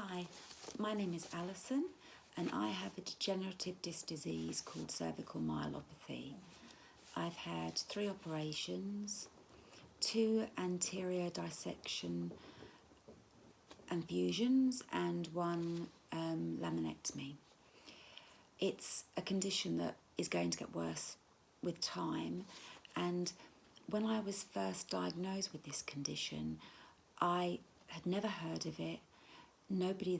Hi, my name is Alison and I have a degenerative disc disease called cervical myelopathy. I've had 3 operations, 2 anterior dissection and fusions and 1 laminectomy. It's a condition that is going to get worse with time, and when I was first diagnosed with this condition, I had never heard of it. Nobody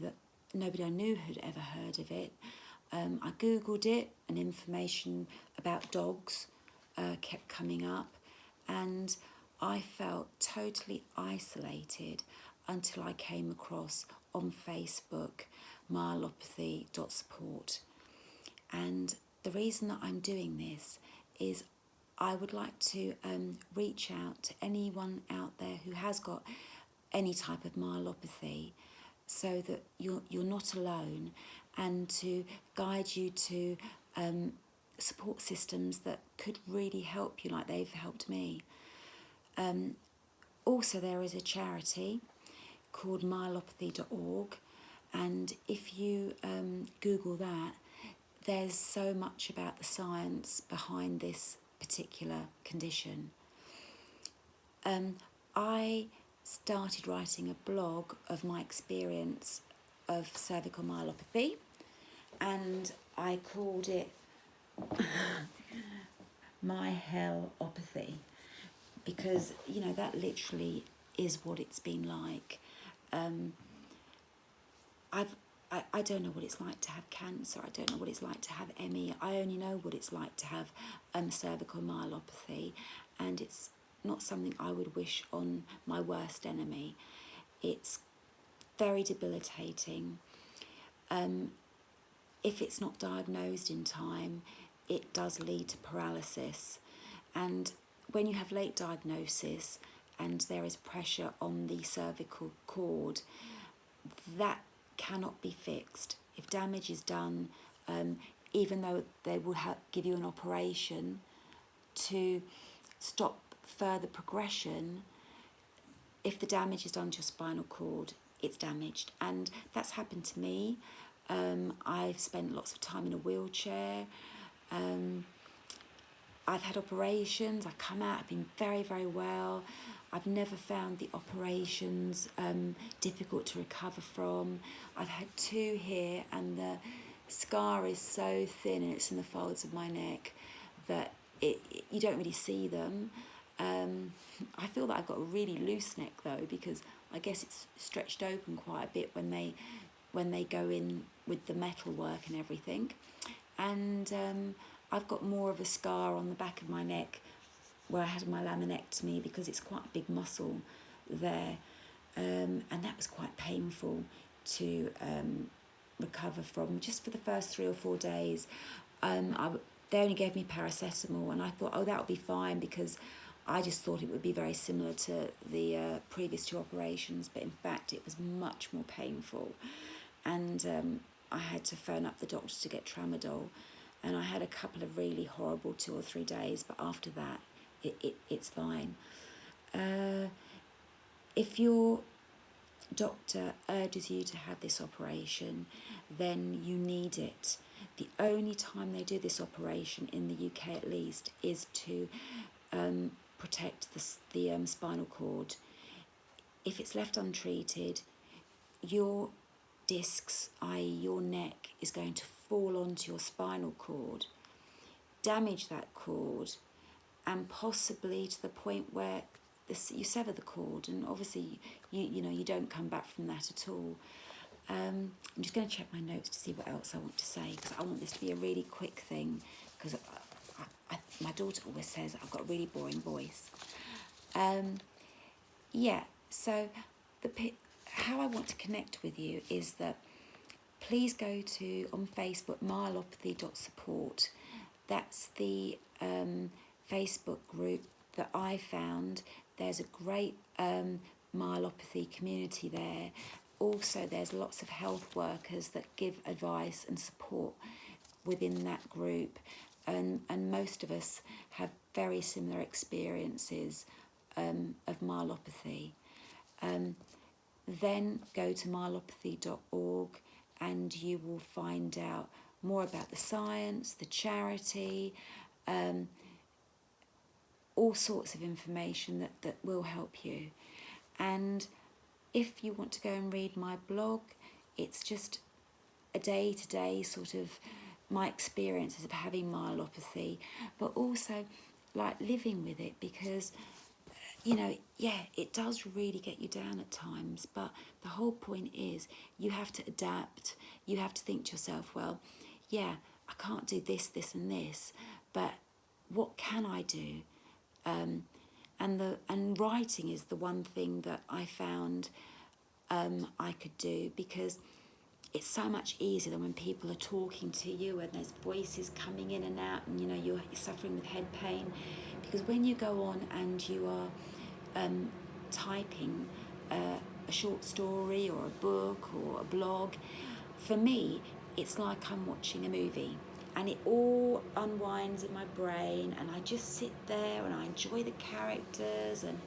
I knew had ever heard of it. I googled it and information about dogs kept coming up, and I felt totally isolated until I came across on Facebook MYeloPATHy.support. And the reason that I'm doing this is I would like to reach out to anyone out there who has got any type of myelopathy, so that you're not alone, and to guide you to support systems that could really help you like they've helped me. Also, there is a charity called MYeloPATHy.org, and if you Google that, there's so much about the science behind this particular condition. I started writing a blog of my experience of cervical myelopathy, and I called it MYeloPATHy, because that literally is what it's been like. I don't know what it's like to have cancer. I don't know what it's like to have ME. I only know what it's like to have cervical myelopathy, and it's not something I would wish on my worst enemy. It's very debilitating. If it's not diagnosed in time, it does lead to paralysis. And when you have late diagnosis and there is pressure on the cervical cord, that cannot be fixed. If damage is done, even though they will give you an operation to stop further progression, if the damage is done to your spinal cord, it's damaged. And that's happened to me. I've spent lots of time in a wheelchair. I've had operations. I come out, I've been very, very well. I've never found the operations difficult to recover from. I've had 2 here, and the scar is so thin and it's in the folds of my neck that you don't really see them. I feel that I've got a really loose neck though, because I guess it's stretched open quite a bit when they go in with the metal work and everything. And I've got more of a scar on the back of my neck where I had my laminectomy, because it's quite a big muscle there, and that was quite painful to recover from. Just for the first 3 or 4 days, they only gave me paracetamol, and I thought, oh, that'll be fine, because I just thought it would be very similar to the previous 2 operations, but in fact it was much more painful. And I had to phone up the doctor to get tramadol, and I had a couple of really horrible 2 or 3 days, but after that it's fine. If your doctor urges you to have this operation, then you need it. The only time they do this operation, in the UK at least, is to protect the spinal cord. If it's left untreated, your discs, i.e. your neck, is going to fall onto your spinal cord, damage that cord, and possibly to the point where you sever the cord, and obviously you don't come back from that at all. I'm just going to check my notes to see what else I want to say, because I want this to be a really quick thing, because my daughter always says I've got a really boring voice. So how I want to connect with you is that please go to, on Facebook, MYeloPATHy.support. That's the Facebook group that I found. There's a great myelopathy community there. Also, there's lots of health workers that give advice and support within that group, and most of us have very similar experiences of myelopathy. then go to MYeloPATHy.org and you will find out more about the science, the charity, all sorts of information that will help you. And if you want to go and read my blog, it's just a day-to-day sort of my experiences of having myelopathy, but also like living with it, because you know, yeah, it does really get you down at times, but the whole point is you have to adapt. You have to think to yourself, well, yeah, I can't do this, this and this, but what can I do? And writing is the one thing that I found I could do, because it's so much easier than when people are talking to you and there's voices coming in and out, and you know you're suffering with head pain. Because when you go on and you are typing a short story or a book or a blog, for me it's like I'm watching a movie, and it all unwinds in my brain, and I just sit there and I enjoy the characters, and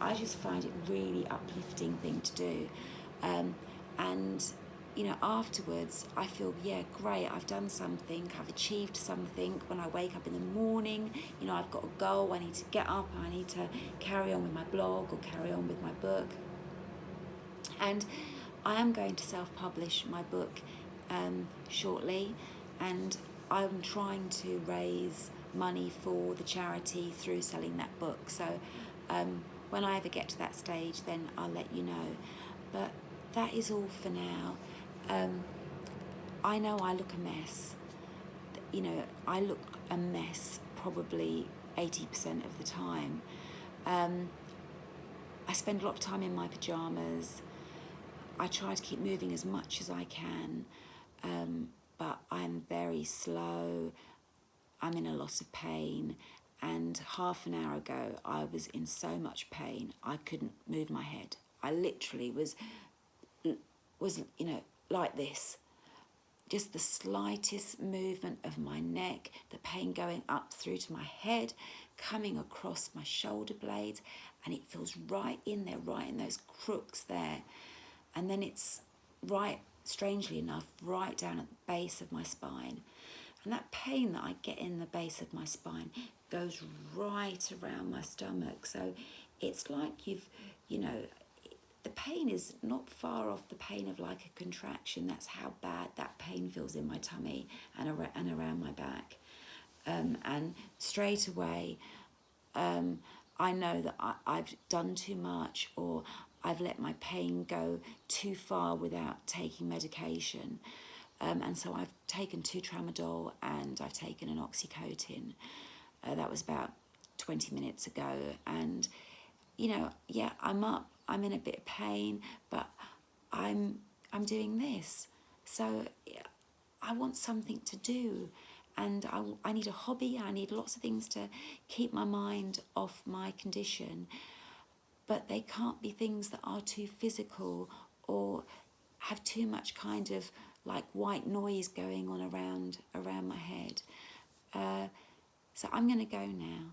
I just find it really uplifting thing to do. And you know, afterwards I feel, yeah, great, I've done something, I've achieved something. When I wake up in the morning, you know, I've got a goal, I need to get up, I need to carry on with my blog or carry on with my book. And I am going to self-publish my book shortly, and I'm trying to raise money for the charity through selling that book. So when I ever get to that stage, then I'll let you know. But that is all for now. I know I look a mess. You know, I look a mess probably 80% of the time. I spend a lot of time in my pajamas. I try to keep moving as much as I can, but I'm very slow. I'm in a lot of pain, and half an hour ago I was in so much pain I couldn't move my head. I literally was you know, like this. Just the slightest movement of my neck, the pain going up through to my head, coming across my shoulder blades, and it feels right in there, right in those crooks there. And then it's right, strangely enough, right down at the base of my spine. And that pain that I get in the base of my spine goes right around my stomach. So it's like you know, the pain is not far off the pain of like a contraction. That's how bad that pain feels in my tummy and around my back. And straight away, I know that I've done too much, or I've let my pain go too far without taking medication. And so I've taken 2 tramadol and I've taken an oxycodone. That was about 20 minutes ago. And, you know, yeah, I'm up, I'm in a bit of pain, but I'm doing this. So I want something to do, and I need a hobby. I need lots of things to keep my mind off my condition, but they can't be things that are too physical or have too much kind of like white noise going on around my head. So I'm going to go now,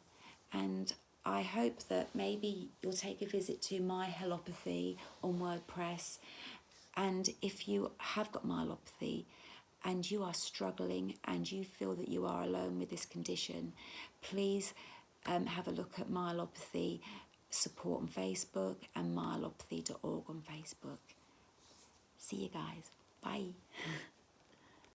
and I hope that maybe you'll take a visit to MYeloPATHy on WordPress. And if you have got myelopathy and you are struggling and you feel that you are alone with this condition, please have a look at MYeloPATHy support on Facebook and MYeloPATHy.org on Facebook. See you guys. Bye.